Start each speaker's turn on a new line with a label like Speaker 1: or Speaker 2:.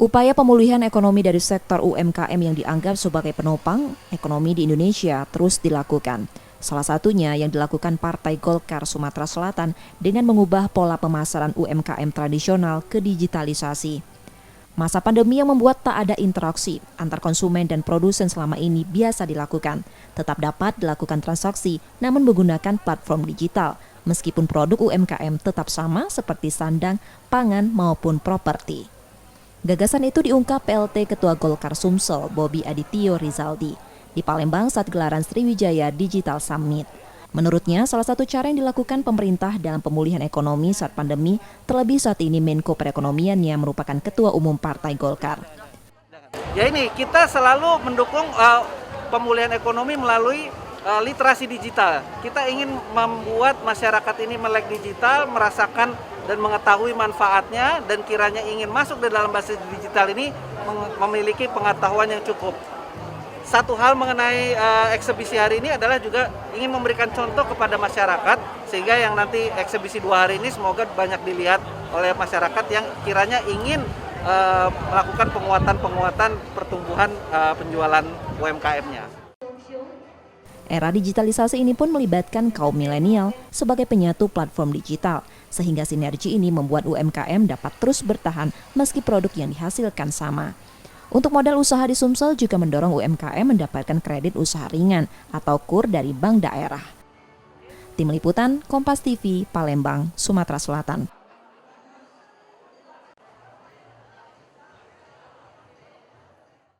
Speaker 1: Upaya pemulihan ekonomi dari sektor UMKM yang dianggap sebagai penopang ekonomi di Indonesia terus dilakukan. Salah satunya yang dilakukan Partai Golkar Sumatera Selatan dengan mengubah pola pemasaran UMKM tradisional ke digitalisasi. Masa pandemi yang membuat tak ada interaksi antar konsumen dan produsen selama ini biasa dilakukan. Tetap dapat dilakukan transaksi namun menggunakan platform digital, meskipun produk UMKM tetap sama seperti sandang, pangan maupun properti. Gagasan itu diungkap PLT Ketua Golkar Sumsel, Bobi Adityo Rizaldi, di Palembang saat gelaran Sriwijaya Digital Summit. Menurutnya, salah satu cara yang dilakukan pemerintah dalam pemulihan ekonomi saat pandemi, terlebih saat ini Menko Perekonomian yang merupakan Ketua Umum Partai Golkar.
Speaker 2: Ya ini, kita selalu mendukung pemulihan ekonomi melalui literasi digital. Kita ingin membuat masyarakat ini melek digital, merasakan dan mengetahui manfaatnya, dan kiranya ingin masuk di dalam basis digital ini memiliki pengetahuan yang cukup. Satu hal mengenai eksebisi hari ini adalah juga ingin memberikan contoh kepada masyarakat, sehingga yang nanti eksebisi 2 hari ini semoga banyak dilihat oleh masyarakat yang kiranya ingin melakukan penguatan pertumbuhan penjualan UMKM-nya.
Speaker 1: Era digitalisasi ini pun melibatkan kaum milenial sebagai penyatu platform digital, sehingga sinergi ini membuat UMKM dapat terus bertahan meski produk yang dihasilkan sama. Untuk modal usaha di Sumsel juga mendorong UMKM mendapatkan kredit usaha ringan atau KUR dari bank daerah. Tim Liputan, Kompas TV, Palembang, Sumatera Selatan.